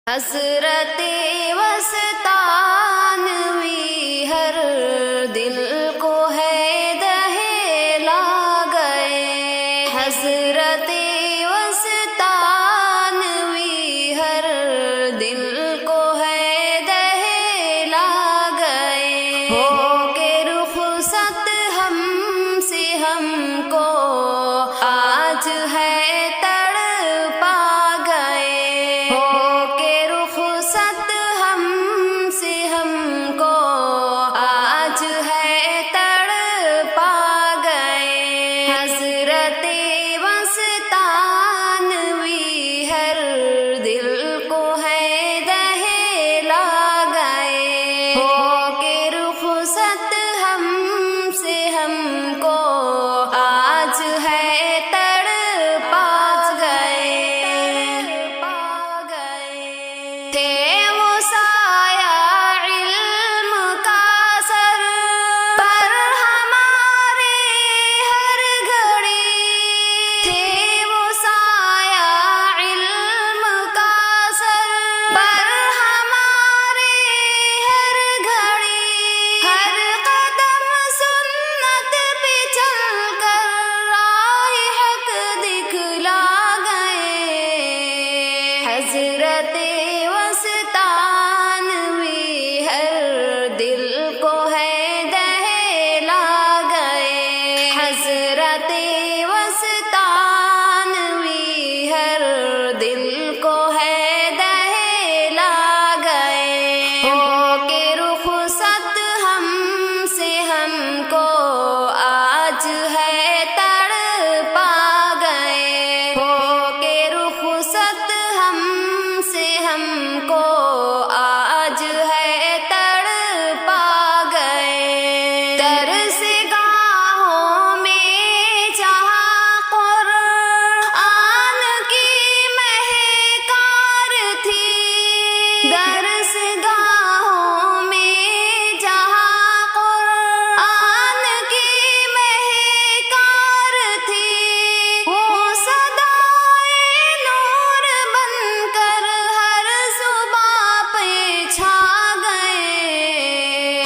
حسرت وسطانوی ہر دل کو ہے دہلا گئے. حسرت وسطانوی ہر دل کو ہے دہلا گئے. ہو کے رخصت ہم سے ہم کو آج ہے تڑپا گئے. ہو کے رخصت ہم سے ہم کو آج ہے تڑپا گئے. حسرت وسطانوی ہر دل کو ہے دہلا گئے. ہو کے رخصت ہم سے ہم کو آج ہے تڑپا گئے. تھے وہ سایہ علم کا سر پر ہمارے ہر گھڑی. تھے وہ سایہ علم کا سر پر ہمارے ہر گھڑی. ہر قدم سنت پہ چل کر راہ حق دکھلا گئے. حضرت وسطانوی ہر دل کو ہے دہلا گئے. حضرت وسطانوی ہر دل کو ہے دہلا گئے. ہو کے رخصت ہم سے ہم کو آج ہے تڑپا گئے. ہو کے رخصت ہم سے ہم کو آج ہے تڑپا گئے. ترس گاہوں میں جہاں قرآن کی مہکار تھی. درس گاہوں میں جہاں قرآن کی مہکار تھی. وہ صدائے نور بن کر ہر زباں پہ چھا گئے.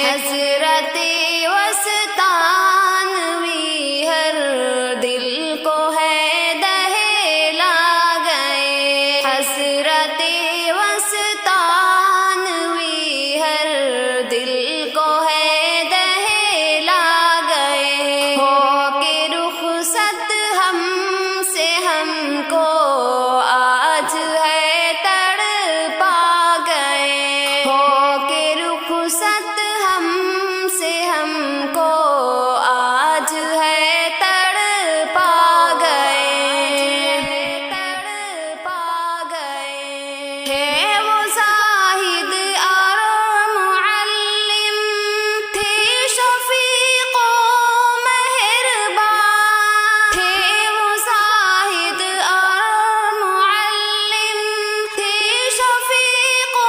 حضرت وسطانوی ہر دل کو ہے دہلا گئے. حضرت وسطانوی ہر دل کو ہے دہلا گئے. ہو کے رخصت ہم سے ہم کو آج ہے تڑپا گئے. ہو کے رخصت ہم سے ہم کو آج ہے تڑپا گئے. ہے وہ زاہد اور معلم تھے شفیق و مہربان. تھے وہ زاہد اور معلم تھے شفیق و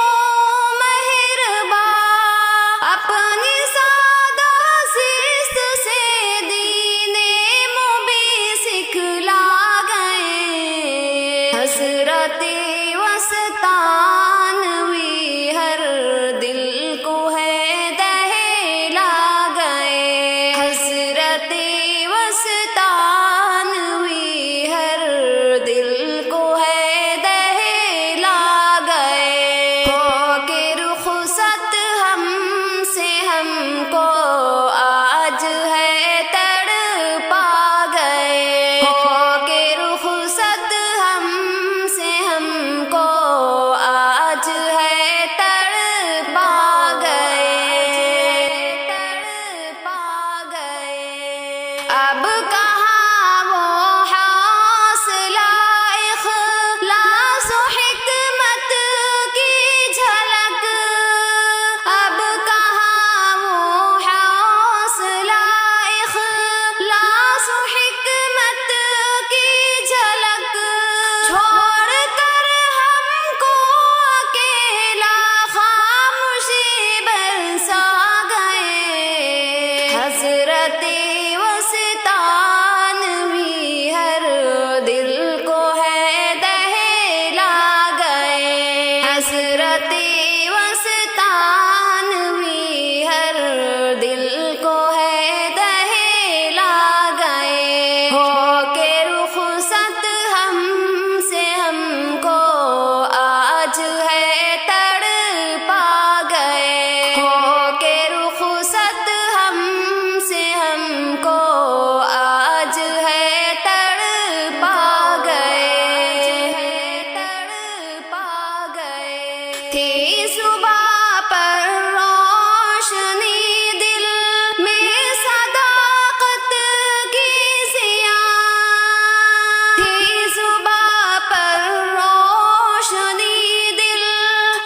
مہربان. اپنی سادہ زیست سے دین مبین سکھلا گئے. حضرت وسطانوی حضرت وسطانوی ہر دل کو ہے دہلا گئے، ہو کے رخصت ہم سے ہم کو آج ہے تڑپا گئے، ہو کے رخصت ہم سے ہم کو آج ہے تڑپا گئے، تڑپا گئے۔ تھی صبح پر روشنی دل میں صداقت کی ضیاء، تھی صبح پر روشنی دل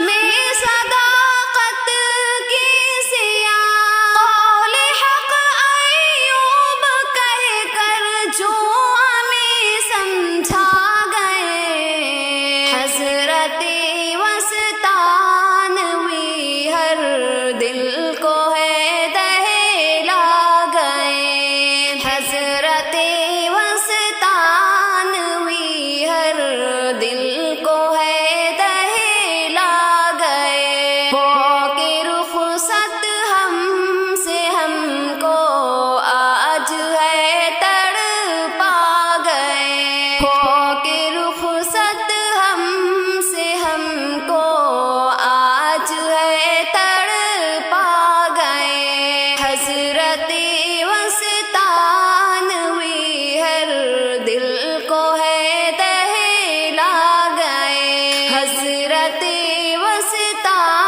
میں صداقت کی ضیاء، قول حق ایوب کہہ کر جو ہمیں سمجھا گئے، حضرت وسطانوی ہر دل کو ہے دہلا گئے، حضرت وسطانوی ہر دل کو ہے دہلا گئے، ہو کے رخصت ہم سے ہم کو آج ہے تڑپا گئے، ہو کے رخصت ہم سے ہم کو آج ہے تڑپا گئے، حضرت وسطانوی ہر دل کو ہے دہلا گئے، حضرت وسطانوی